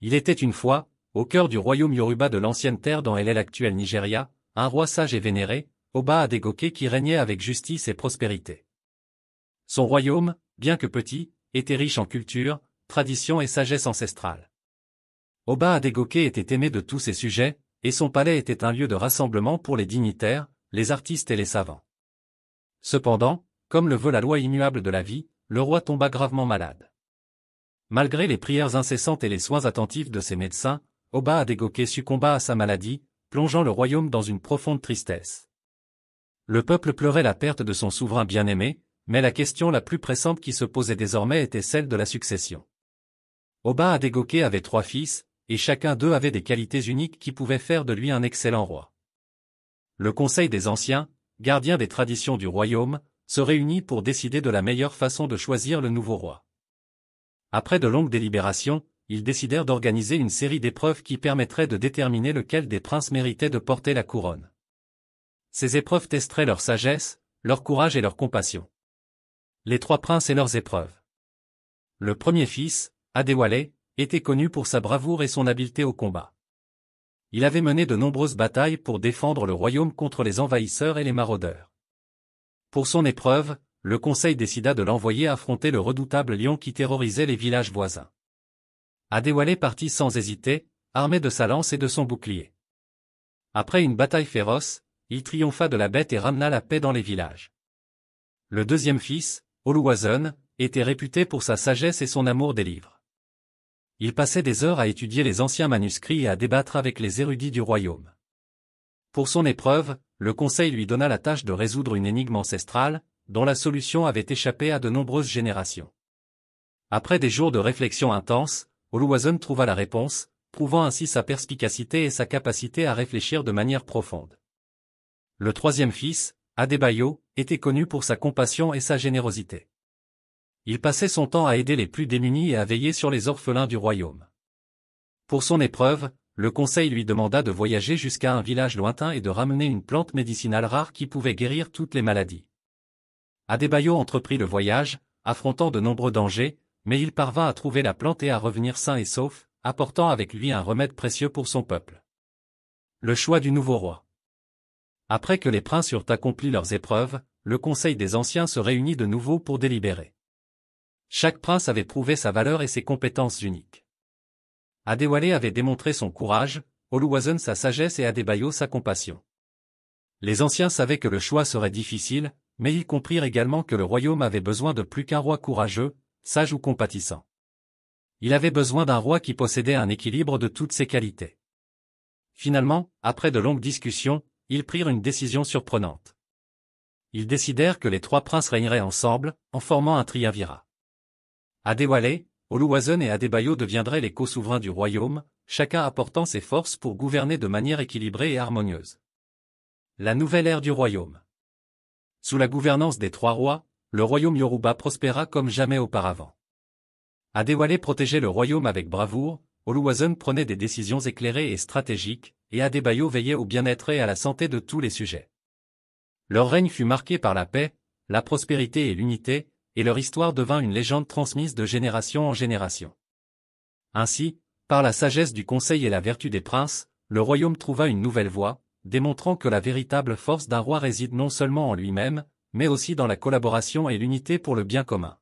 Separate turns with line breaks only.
Il était une fois, au cœur du royaume Yoruba de l'ancienne terre dont elle est l'actuelle Nigeria, un roi sage et vénéré, Oba Adegoke qui régnait avec justice et prospérité. Son royaume, bien que petit, était riche en culture, tradition et sagesse ancestrale. Oba Adegoke était aimé de tous ses sujets, et son palais était un lieu de rassemblement pour les dignitaires, les artistes et les savants. Cependant, comme le veut la loi immuable de la vie, le roi tomba gravement malade. Malgré les prières incessantes et les soins attentifs de ses médecins, Oba Adegoke succomba à sa maladie, plongeant le royaume dans une profonde tristesse. Le peuple pleurait la perte de son souverain bien-aimé, mais la question la plus pressante qui se posait désormais était celle de la succession. Oba Adegoke avait 3 fils, et chacun d'eux avait des qualités uniques qui pouvaient faire de lui un excellent roi. Le Conseil des Anciens, gardien des traditions du royaume, se réunit pour décider de la meilleure façon de choisir le nouveau roi. Après de longues délibérations, ils décidèrent d'organiser une série d'épreuves qui permettraient de déterminer lequel des princes méritait de porter la couronne. Ces épreuves testeraient leur sagesse, leur courage et leur compassion. Les 3 princes et leurs épreuves. Le premier fils, Adewale, était connu pour sa bravoure et son habileté au combat. Il avait mené de nombreuses batailles pour défendre le royaume contre les envahisseurs et les maraudeurs. Pour son épreuve, le conseil décida de l'envoyer affronter le redoutable lion qui terrorisait les villages voisins. Adewale partit sans hésiter, armé de sa lance et de son bouclier. Après une bataille féroce, il triompha de la bête et ramena la paix dans les villages. Le deuxième fils, Oluwaseun, était réputé pour sa sagesse et son amour des livres. Il passait des heures à étudier les anciens manuscrits et à débattre avec les érudits du royaume. Pour son épreuve, le conseil lui donna la tâche de résoudre une énigme ancestrale, dont la solution avait échappé à de nombreuses générations. Après des jours de réflexion intense, Oluwaseun trouva la réponse, prouvant ainsi sa perspicacité et sa capacité à réfléchir de manière profonde. Le troisième fils, Adebayo, était connu pour sa compassion et sa générosité. Il passait son temps à aider les plus démunis et à veiller sur les orphelins du royaume. Pour son épreuve, le conseil lui demanda de voyager jusqu'à un village lointain et de ramener une plante médicinale rare qui pouvait guérir toutes les maladies. Adebayo entreprit le voyage, affrontant de nombreux dangers, mais il parvint à trouver la plante et à revenir sain et sauf, apportant avec lui un remède précieux pour son peuple. Le choix du nouveau roi. Après que les princes eurent accompli leurs épreuves, le conseil des anciens se réunit de nouveau pour délibérer. Chaque prince avait prouvé sa valeur et ses compétences uniques. Adewale avait démontré son courage, Oluwaseun sa sagesse et Adebayo sa compassion. Les anciens savaient que le choix serait difficile, mais ils comprirent également que le royaume avait besoin de plus qu'un roi courageux, sage ou compatissant. Il avait besoin d'un roi qui possédait un équilibre de toutes ses qualités. Finalement, après de longues discussions, ils prirent une décision surprenante. Ils décidèrent que les 3 princes régneraient ensemble, en formant un triumvirat. Adewale, Oluwaseun et Adebayo deviendraient les co-souverains du royaume, chacun apportant ses forces pour gouverner de manière équilibrée et harmonieuse. La nouvelle ère du royaume. Sous la gouvernance des 3 rois, le royaume Yoruba prospéra comme jamais auparavant. Adewale protégeait le royaume avec bravoure, Oluwaseun prenait des décisions éclairées et stratégiques, et Adebayo veillait au bien-être et à la santé de tous les sujets. Leur règne fut marqué par la paix, la prospérité et l'unité, et leur histoire devint une légende transmise de génération en génération. Ainsi, par la sagesse du conseil et la vertu des princes, le royaume trouva une nouvelle voie, démontrant que la véritable force d'un roi réside non seulement en lui-même, mais aussi dans la collaboration et l'unité pour le bien commun.